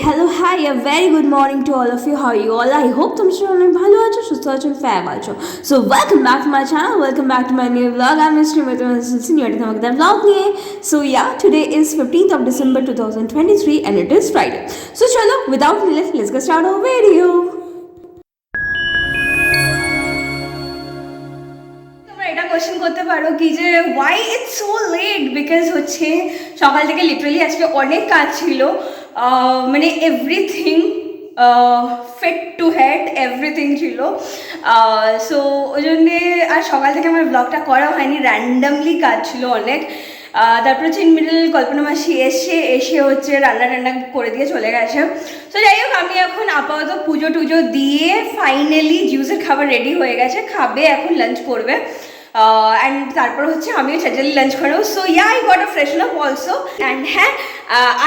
hello, hi, a very good morning to all of you. How are you all? I hope তোমরা সবাই ভালো আছো, সুস্থ আছো, ফ্যাব আছো। So welcome back to my channel, welcome back to my new vlog. I'm Mr. Mithun vlog নিয়ে। So yeah, today is 15th of December 2023 and it is Friday. So chalo, without delay, let's get started our video. Question করতে পারো কি যে why it's so late, because হচ্ছে সকাল থেকে literally আজকে অনেক কাজ ছিল, মানে everything fit to head everything ছিল। সো ওই জন্যে আর সকাল থেকে আমার ব্লগটা করা হয়নি, র্যান্ডামলি কাজ ছিল অনেক। তারপর হচ্ছে ইন মিডল কল্পনা মাসি এসে হচ্ছে রান্না টান্না করে দিয়ে চলে গেছে। তো যাই হোক, আমি এখন আপাতত পুজো টুজো দিয়ে ফাইনালি জিউসের খাবার রেডি হয়ে গেছে, খাবে এখন, লাঞ্চ করবে। অ্যান্ড তারপর হচ্ছে আমিও চ্যাজেলি লাঞ্চ করবো। So yeah, I got a ফ্রেশন up also. And হ্যাঁ,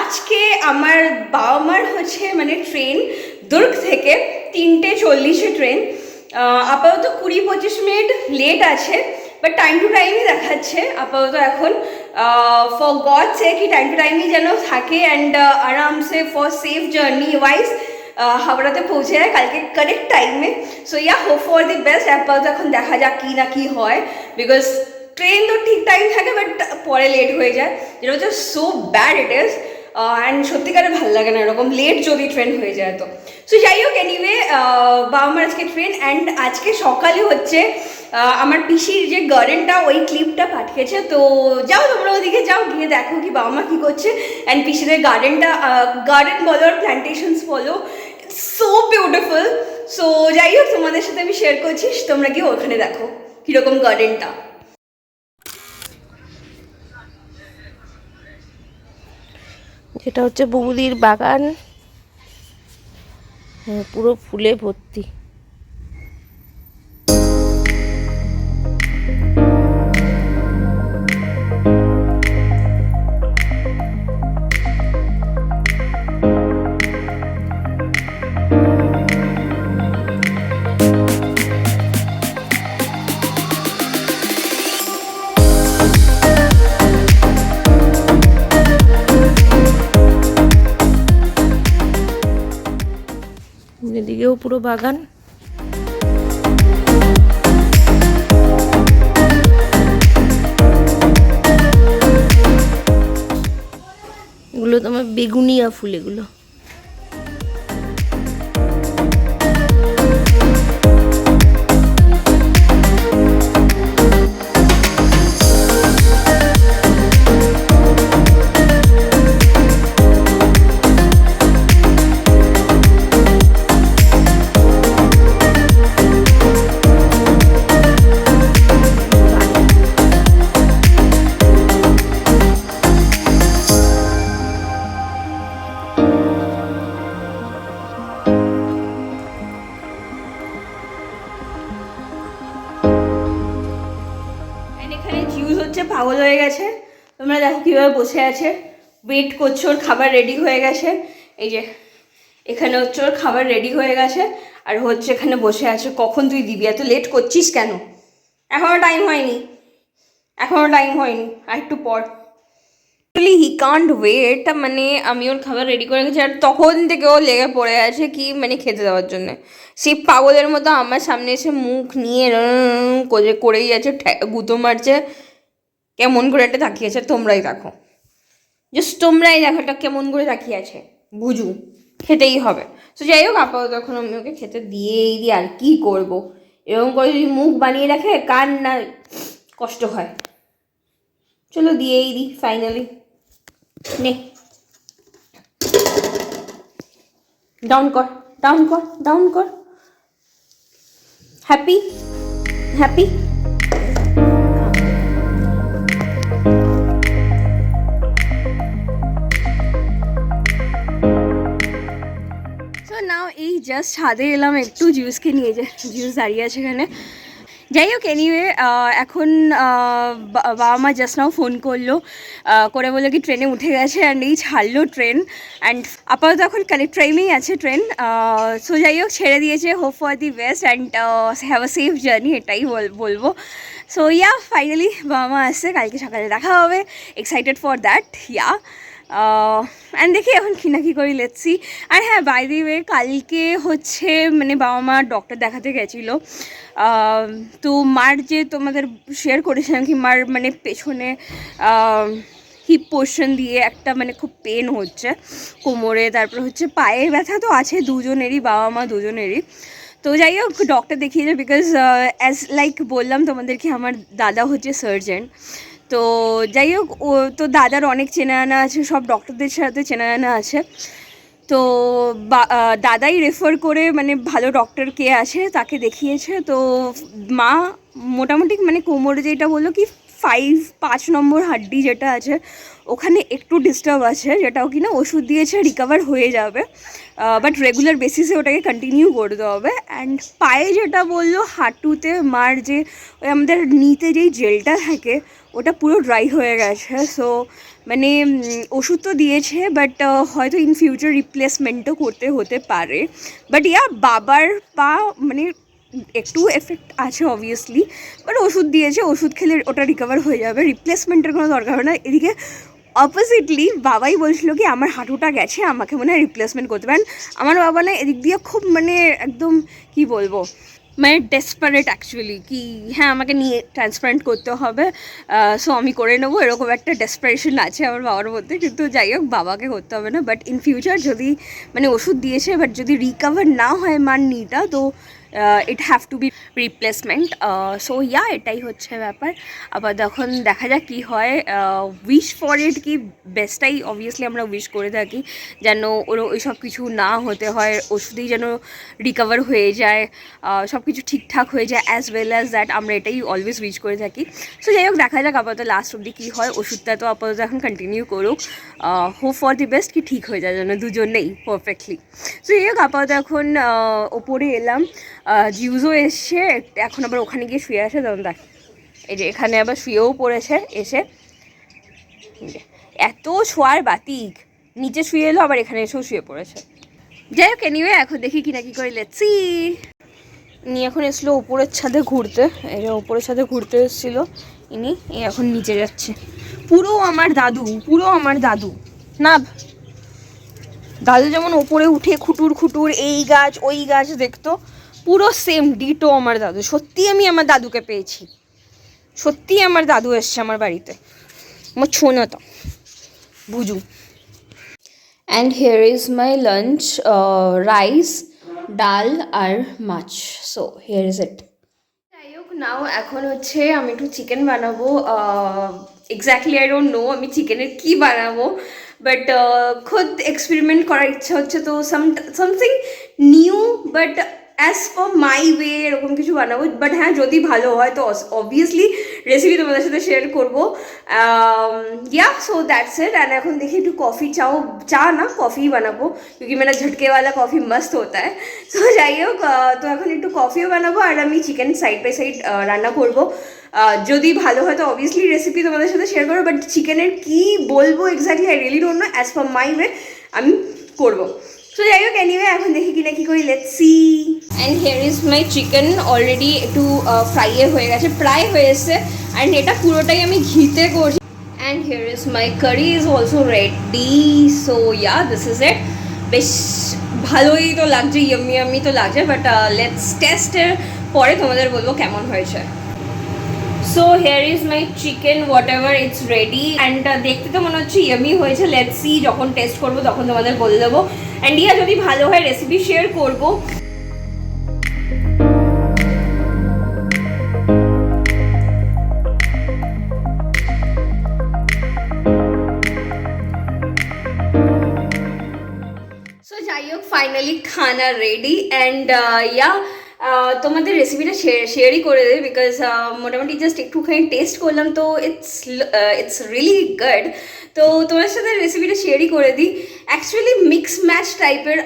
আজকে আমার বাবা মার হচ্ছে মানে ট্রেন দুর্গ থেকে 3:40 ট্রেন। আপাতত 20-25 মিনিট লেট আছে, বাট টাইম টু টাইমই দেখাচ্ছে আপাতত এখন। ফর গড সে কি টাইম টু টাইমই যেন থাকে অ্যান্ড আরামসে ফর সেফ জার্নি ওয়াইজ হাওড়াতে পৌঁছে যায় কালকে কারেক্ট টাইমে। So yeah, hope for the best. আপাতত এখন দেখা যাক কী না কী হয়, বিকজ ট্রেন তো ঠিক টাইম থাকে বাট পরে লেট হয়ে যায়, যেটা হচ্ছে so bad it is. And সত্যিকারে ভালো লাগে না এরকম লেট যদি ট্রেন হয়ে যায় তো। সো যাই হোক, এনিওয়ে বাবা মার আজকে ট্রেন। অ্যান্ড আজকে সকালে হচ্ছে আমার পিসির যে গার্ডেনটা ওই ক্লিপটা পাঠিয়েছে, তো যাও তোমরা ওদিকে যাও, গিয়ে দেখো কি বাবা মা কী করছে। অ্যান্ড পিসিদের গার্ডেনটা, গার্ডেন বলো আর প্ল্যান্টেশনস বলো, সো বিউটিফুল। সো যাই হোক, তোমাদের সাথে আমি শেয়ার করছি, তোমরা গিয়ে ওখানে দেখো কীরকম গার্ডেনটা। এটা হচ্ছে বৌদির বাগান, পুরো ফুলে ভর্তি। এদিকেও পুরো বাগান। এগুলো তোমার বেগুনিয়া ফুল, এগুলো পাগল হয়ে গেছে, তোমরা দেখো কীভাবে বসে আছে, ওয়েট করছে, ওর খাবার রেডি হয়ে গেছে। এই যে এখানে হচ্ছে ওর খাবার রেডি হয়ে গেছে, আর হচ্ছে এখানে বসে আছে। কখন তুই দিবি? এত লেট করছিস কেন? এখনও টাইম হয়নি, এখনও টাইম হয়নি, আর একটু পর। হি কান্ট ওয়েট, মানে আমি ওর খাবার রেডি করে গেছি আর তখন থেকে ও লেগে পড়ে আছে কি মানে খেতে দেওয়ার জন্যে। সেই পাগলের মতো আমার সামনে এসে মুখ নিয়ে করেই যাচ্ছে, গুঁতো মারছে, কেমন করে একটা তাকিয়েছে। তোমরাই দেখো, জাস্ট তোমরাই দেখো একটা কেমন করে তাকিয়ে আছে, বুঝু খেতেই হবে। তো যাই হোক, আপাতত এখন আমি ওকে খেতে দিয়েই দিই, আর কি করব। এরকম করে যদি মুখ বানিয়ে রাখে কান না কষ্ট হয়। চলো দিয়েই দিই ফাইনালি। নে, ডাউন কর, ডাউন কর, ডাউন কর। Happy happy. নাও এই জাস্ট ছাদে এলাম একটু জিউসকে নিয়ে, যে জিউস দাঁড়িয়ে আছে এখানে। যাই হোক, এনিওয়ে এখন বাবা মা জাস্ট নাও ফোন করলো, করে বললো কি ট্রেনে উঠে গেছে অ্যান্ড এই ছাড়লো ট্রেন। অ্যান্ড আপাতত এখন কালেক্ট টাইমেই আছে ট্রেন। সো যাই হোক, ছেড়ে দিয়েছে, hope for the best and have a safe journey, এটাই বলবো। সো ইয়া, ফাইনালি বাবা মা আসছে, কালকে সকালে দেখা হবে, excited for that. Yeah, and দেখি এখন কি না কি করি, লেটস সি। আর হ্যাঁ, বাই দি ওয়ে, কালকে হচ্ছে মানে বাবা মা ডক্টর দেখাতে গেছিলো। তো মার যে তোমাদের শেয়ার করেছিলাম কি মার মানে পেছনে হিপ পোর্শন দিয়ে একটা মানে খুব পেন হচ্ছে কোমরে, তারপর হচ্ছে পায়ে ব্যথা তো আছে দুজনেরই, বাবা মা দুজনেরই। তো যাই হোক ডক্টর দেখিয়েছে, বিকজ অ্যাজ লাইক বললাম তোমাদেরকে আমার দাদা হচ্ছে সার্জেন। তো যাই হোক, ও তো দাদার অনেক চেনা জানা আছে, সব ডক্টরদের সাথে চেনা জানা আছে। তো দাদাই রেফার করে মানে ভালো ডক্টর কে আছে তাকে দেখিয়েছে। তো মা মোটামুটি মানে কোমরে যেটা বললো কি 5 নম্বর হাড্ডি যেটা আছে ওখানে একটু ডিস্টার্ব আছে, যেটাও কিনা ওষুধ দিয়েছে রিকভার হয়ে যাবে, বাট রেগুলার বেসিসে ওটাকে কন্টিনিউ করতে হবে। অ্যান্ড পায়ে যেটা বললো হাঁটুতে মার যে ওই আমাদের নিতে যেই জেলটা থাকে ওটা পুরো ড্রাই হয়ে গেছে। সো মানে ওষুধ তো দিয়েছে, বাট হয়তো ইন ফিউচার রিপ্লেসমেন্টও করতে হতে পারে। বাট ইয়া বাবার পা মানে একটু এফেক্ট আছে অবভিয়াসলি, বাট ওষুধ দিয়েছে, ওষুধ খেলে ওটা রিকভার হয়ে যাবে, রিপ্লেসমেন্টের কোনো দরকার হয় না। এদিকে অপোজিটলি বাবাই বলছিল কি আমার হাঁটুটা গেছে, আমাকে মনে হয় রিপ্লেসমেন্ট করতে পারেন। আমার বাবা না এদিক দিয়ে খুব মানে একদম কি বলবো মানে ডেসপারেট অ্যাকচুয়ালি, কি হ্যাঁ আমাকে নিয়ে ট্রান্সপ্লান্ট করতে হবে, সো আমি করে নেবো, এরকম একটা ডেসপারেশন আছে আমার বাবার মধ্যে। কিন্তু যাই হোক বাবাকে করতে হবে না, বাট ইন ফিউচার যদি মানে ওষুধ দিয়েছে, বাট যদি রিকভার না হয় মার নিটা, তো it have to be replacement. So yeah এটাই হচ্ছে ব্যাপার। আবার তখন দেখা যাক কী হয়। উইশ ফর ইট, কি বেস্টটাই অবভিয়াসলি আমরা উইশ করে থাকি, যেন ওর ওই সব কিছু না হতে হয়, ওষুধেই যেন রিকভার হয়ে যায়, সব কিছু ঠিকঠাক হয়ে যায়, অ্যাজ ওয়েল অ্যাজ দ্যাট আমরা এটাই অলওয়েজ উইশ করে থাকি। সো যাই হোক দেখা যাক আপাতত লাস্ট অবধি কী হয়। ওষুধটা তো আপাতত এখন কন্টিনিউ করুক, হোপ ফর দি বেস্ট কি ঠিক হয়ে যায় যেন দুজনেই পারফেক্টলি। সো যাই হোক আপাতত এখন ওপরে এলাম, জিউজও এসছে, এখন আবার ওখানে গিয়ে শুয়ে আসে, তখন দেখ এই যে এখানে আবার শুয়েও পড়েছে এসে, এত শোয়ার বাতিক, নিচে শুয়ে এলো আবার এখানে এসেও শুয়ে পড়েছে। যাই হোক এনিওয়ে এখন দেখি কি না কি করে, লেটস সি। নিয়ে এখন এসলো ওপরের ছাদে ঘুরতে, এই যে ওপরের ছাদে ঘুরতে এসেছিলো ইনি, এখন নিচে যাচ্ছে। পুরো আমার দাদু, পুরো আমার দাদু না, দাদু যেমন ওপরে উঠে খুটুর খুটুর এই গাছ ওই গাছ দেখতো, পুরো সেম ডিটো আমার দাদু। সত্যি আমি আমার দাদুকে পেয়েছি, সত্যি আমার দাদু এসছে আমার বাড়িতে, আমার ছোনো তো বুঝু। And here is my lunch, rice, ডাল আর মাছ। So here is it. যাই হোক নাও এখন হচ্ছে আমি একটু চিকেন বানাবো। এক্স্যাক্টলি আই ডোন্ট নো আমি চিকেনের কী বানাবো, বাট খুদ এক্সপেরিমেন্ট করার ইচ্ছা হচ্ছে, তো something new but as for my way এরকম কিছু বানাবো। বাট হ্যাঁ যদি ভালো হয় তো অবভিয়াসলি রেসিপি তোমাদের সাথে শেয়ার করবো। Yeah so that's it. And এখন দেখি একটু কফি চা না কফিই বানাবো, क्योंकि मेरा झटके वाला कॉफ़ी मस्त होता है। তো যাই হোক তো এখন একটু কফিও বানাবো আর আমি চিকেন সাইড বাই সাইড রান্না করবো। যদি ভালো হয় তো অবভিয়াসলি রেসিপি তোমাদের সাথে শেয়ার করবো, বাট চিকেনের কী বলবো exactly I really don't know, as per my way আমি করবো। তো যাই হোক এনিওয়ে এখন দেখি কি না কি করি, let's see. And here is my chicken, already একটু ফ্রাইয়ে হয়ে গেছে, প্রায় হয়ে এসছে, অ্যান্ড এটা পুরোটাই আমি ঘিতে করছি। And here is my curry is also ready. So yeah this is it. বেশ ভালোই তো লাগছে, ইয়াম্মি ইয়াম্মি তো লাগছে, বাট লেটস টেস্টের পরে তোমাদের বলবো কেমন হয়েছে। So here is my chicken, what ever it's ready, and দেখতে তো মনে হচ্ছে ইয়ামি হয়েছে। লেটস সি, যখন টেস্ট করবো তখন তোমাদের বলে দেবো। অ্যান্ড ইয়া যদি ভালো হয় রেসিপি শেয়ার করবো। সো যাই হোক ফাইনালি খানা রেডি, অ্যান্ড ইয়া তোমাদের রেসিপিটা শেয়ারই করে দেবে, বিকজ মোটামুটি জাস্ট একটুখানি টেস্ট করলাম, তো ইটস রিয়েলি গুড। তো তোমার সাথে রেসিপিটা শেয়ারই করে দিই। অ্যাকচুয়ালি মিক্স ম্যাচ টাইপের,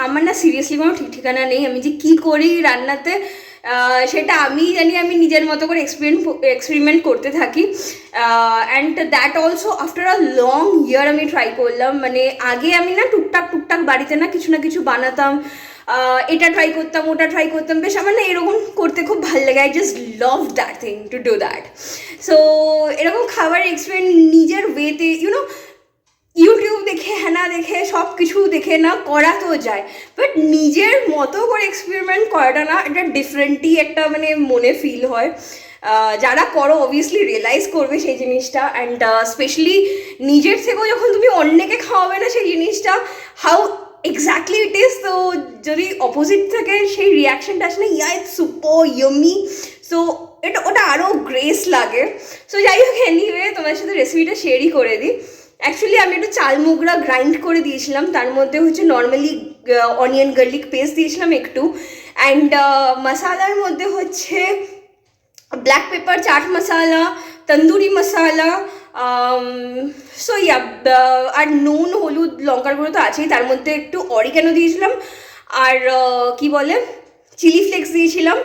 আমার না সিরিয়াসলি কোনো ঠিক ঠিকানা নেই, আমি যে কী করি রান্নাতে সেটা আমি জানি, আমি নিজের মতো করে এক্সপেরিমেন্ট করতে থাকি। And that also after a long year আমি ট্রাই করলাম। মানে আগে আমি না টুকটাক বাড়িতে না কিছু বানাতাম, এটা ট্রাই করতাম ওটা ট্রাই করতাম, বেশ আমার না এরকম করতে খুব ভালো লাগে। I just love that thing to do that. So এরকম খাবার এক্সপেরিমেন্ট নিজের ওয়েতে ইউটিউব দেখে হ্যানা দেখে সব কিছু দেখে না করা তো যায়, বাট নিজের মতো করে এক্সপেরিমেন্ট করাটা না এটা ডিফারেন্টই একটা মানে মনে ফিল হয়। যারা করো অবভিয়াসলি রিয়েলাইজ করবে সেই জিনিসটা, অ্যান্ড স্পেশালি নিজের থেকেও যখন তুমি অন্যকে খাওয়াবে না সেই জিনিসটা হাউ এক্স্যাক্টলি ইট ইজ। তো যদি অপোজিট থেকে সেই রিয়াকশনটা আসলে ইয়া ইটস সুপার ইয়মি, সো ওটা আরও গ্রেস লাগে। সো যাই হোক, এনিওয়ে তোমার সাথে রেসিপিটা শেয়ারই করে দিই। অ্যাকচুয়ালি আমি একটু চাল মুগরা গ্রাইন্ড করে দিয়েছিলাম, তার মধ্যে হচ্ছে নর্মালি অনিয়ন গার্লিক পেস্ট দিয়েছিলাম একটু, অ্যান্ড মশালার মধ্যে হচ্ছে ব্ল্যাক পেপার, চাট মশালা, তন্দুরি মশালা, সো ইয়া, আর নুন, হলুদ, লঙ্কার গুঁড়ো তো আছেই, তার মধ্যে একটু অরিগ্যানো দিয়েছিলাম, আর কি বলে চিলি ফ্লেক্স দিয়েছিলাম,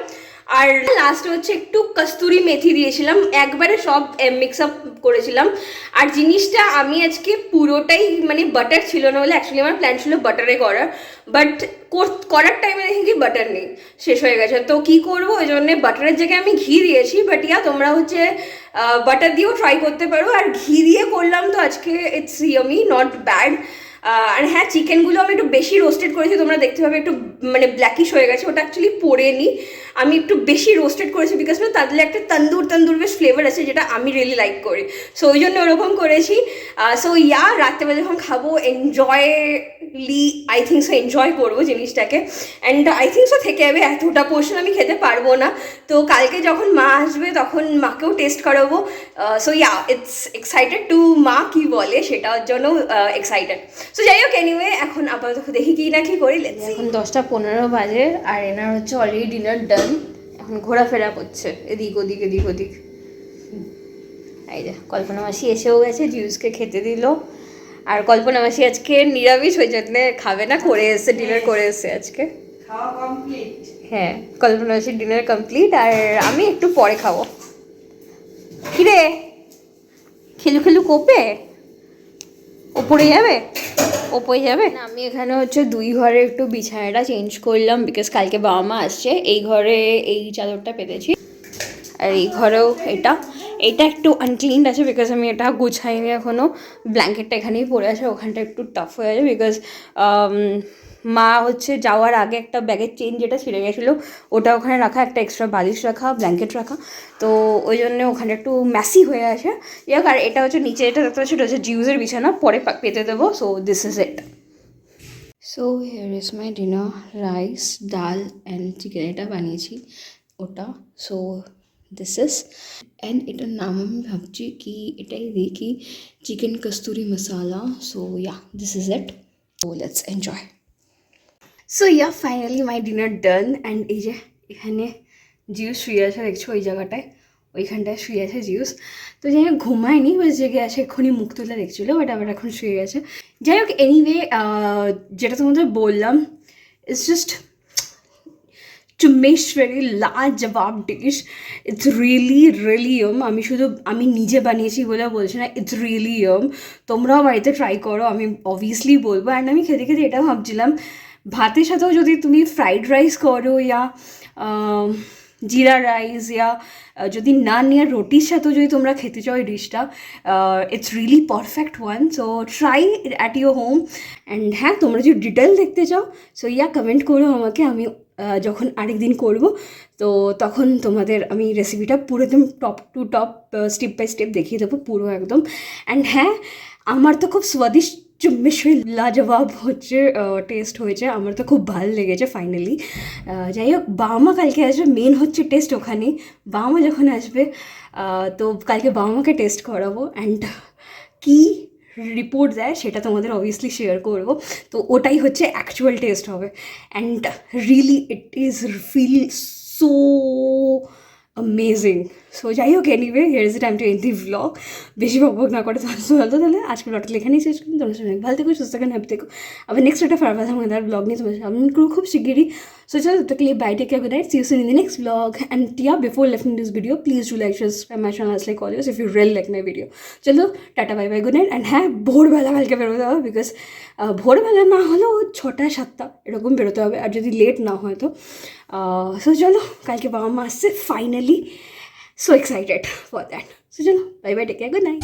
আর লাস্টে হচ্ছে একটু কস্তুরি মেথি দিয়েছিলাম। একবারে সব মিক্স আপ করেছিলাম। আর জিনিসটা আমি আজকে পুরোটাই মানে বাটার ছিল না বলে, অ্যাকচুয়ালি আমার প্ল্যান ছিল বাটারে করার, বাট করার টাইমে দেখি কি বাটার নেই, শেষ হয়ে গেছে। তো কি করবো, ওই জন্য বাটারের জায়গায় আমি ঘি দিয়েছি, বাট ইয়া তোমরা হচ্ছে বাটার দিয়েও ট্রাই করতে পারো। আর ঘি দিয়ে করলাম তো আজকে ইটস ইয়ামি, নট ব্যাড। আর হ্যাঁ, চিকেনগুলো আমি একটু বেশি রোস্টেড করেছি, তোমরা দেখতে পাবে একটু মানে ব্ল্যাকিশ হয়ে গেছে, ওটা অ্যাকচুয়ালি পড়েনি, আমি একটু বেশি রোস্টেড করেছি, বিকজ না তাদের একটা তন্দুর বেশ ফ্লেভার আছে যেটা আমি রিয়েলি লাইক করি, সো ওই জন্য ওরকম করেছি। সো ইয়া, রাত্রেবেলা যখন খাবো এনজয়লি আই থিঙ্ক সো এনজয় করবো জিনিসটাকে, অ্যান্ড আই থিঙ্ক সো থেকে যাবে, এতটা পোর্শন আমি খেতে পারবো না। তো কালকে যখন মা আসবে তখন মাকেও টেস্ট করাবো। So yeah, it's excited to মা কি বলে সেটার জন্য এক্সাইটেড। সো যাই হোক, এনিওয়ে এখন আপাতত দেখি কি না কি করি। এখন 10:15 বাজে, আর এনার হচ্ছে অলরেডি ডিনার ডান। এখন ঘোরাফেরা করছে এদিক ওদিক এদিক ওদিক। এই যে কল্পনা মাসি এসেও গেছে, জিউসকে খেতে দিল। আর কল্পনা মাসি আজকে নিরামিষ, ওই জন্য খাবে না, করে এসছে, ডিনার করে এসছে আজকে। খাওয়া কমপ্লিট। হ্যাঁ, কল্পনা মাসির ডিনার কমপ্লিট, আর আমি একটু পরে খাবো। কিরে খেলু খেলু কোপে ওপরে যাবে, ওপরে যাবে না। আমি এখানে হচ্ছে 2 ঘরে একটু বিছানাটা চেঞ্জ করলাম, বিকজ কালকে বাবা মা আসছে। এই ঘরে এই চাদরটা পেতেছি, আর এই ঘরেও এটা একটু আনক্লিন আছে, বিকজ আমি এটা গুছাইনি এখনও। ব্ল্যাঙ্কেটটা এখানেই পড়ে আছে, ওখানটা একটু টাফ হয়ে আছে, বিকজ মা হচ্ছে যাওয়ার আগে একটা ব্যাগের চেন যেটা ছিঁড়ে গেছিলো ওটা ওখানে রাখা, একটা এক্সট্রা বালিশ রাখা, ব্ল্যাঙ্কেট রাখা, তো ওই জন্য ওখানে একটু ম্যাসি হয়ে আছে। যাক, আর এটা হচ্ছে নিচে এটা দেখতে পাচ্ছি, এটা হচ্ছে জিউজের বিছানা, পরে পেতে দেবো। So this is it. So here is my dinner, rice, ডাল অ্যান্ড চিকেন, এটা বানিয়েছি ওটা। সো দিস ইজ, অ্যান্ড এটার নাম আমি ভাবছি কি এটাই দিই কি chicken kasturi masala. So yeah, this is it. So let's enjoy. So yeah, finally my dinner done, and এই যে এখানে জিউস শুয়ে আছে, দেখছো ওই জায়গাটায়, ওইখানটায় শুয়ে আছে জিউস। তো যাই হোক, ঘুমায়নি, বাস জেগে আছে, এক্ষুনি মুখ তুলে দেখছিলো, বাট আবার এখন শুয়ে গেছে। যাই হোক, এনিওয়ে, যেটা তোমাদের বললাম, ইটস জাস্ট চুম্বেশ্বরী লাজবাব ডিশ। It's really yum. আমি নিজে বানিয়েছি বলে বলছি না, ইটস রিয়েলি ইয়ম। তোমরাও বাড়িতে ট্রাই করো, আমি অবভিয়াসলি বলবো। অ্যান্ড আমি খেতে খেতে এটা ভাবছিলাম, ভাতের সাথেও যদি তুমি ফ্রাইড রাইস করো, ইয়া জিরা রাইস, ইয়া যদি নান ইয়া রুটির সাথেও যদি তোমরা খেতে চাও এই ডিশটা, it's really perfect one. So try at your home. And হ্যাঁ, তোমরা যদি ডিটেল দেখতে চাও, সো ইয়া কমেন্ট করো আমাকে, আমি যখন আরেকদিন করব তো তখন তোমাদের আমি রেসিপিটা পুরো একদম top to top step by step দেখিয়ে দেবো পুরো একদম। অ্যান্ড হ্যাঁ, আমার তো খুব স্বাদিষ্ট চুম্বেশ্বরী লাজবাব হচ্ছে টেস্ট হয়েছে, আমার তো খুব ভালো লেগেছে ফাইনালি। যাই হোক, বাবা মা কালকে আসবে, মেন হচ্ছে টেস্ট ওখানেই। বাবা মা যখন আসবে তো কালকে বাবা মাকে টেস্ট করাবো, অ্যান্ড কী রিপোর্ট দেয় সেটা তোমাদের অবভিয়াসলি শেয়ার করবো। তো ওটাই হচ্ছে অ্যাকচুয়াল টেস্ট হবে, and really it is feel so amazing. So যাই হোক, anyway, here is the time to end the vlog. বেশি বকবক না করে তাহলে আজকে ব্লগটা এখানেই শেষ করি। তোমার সঙ্গে ভালো থেকো, সুস্থ থাকেন, হ্যাপি থেকো। আবার নেক্সট একটা ফারবার আমাদের ব্লগ নিয়ে তোমার সামনে করবো খুব শিগগিরই। So chalo, tab tak ke liye bye, take care, good night, see you soon in the next vlog. And yeah, before leaving this video, please do like, share, subscribe my channel as like always if you really like my video. Chalo, tata, bye bye, good night. And হ্যাঁ, ভোরবেলা কালকে বেরোতে হবে, because ভোরবেলা না হলেও 6টা-7টা এরকম বেরোতে হবে, আর যদি লেট না হয় তো। সো চলো, কালকে বাবা মা আসছে finally, so excited for that. So চলো, bye bye, take care, good night.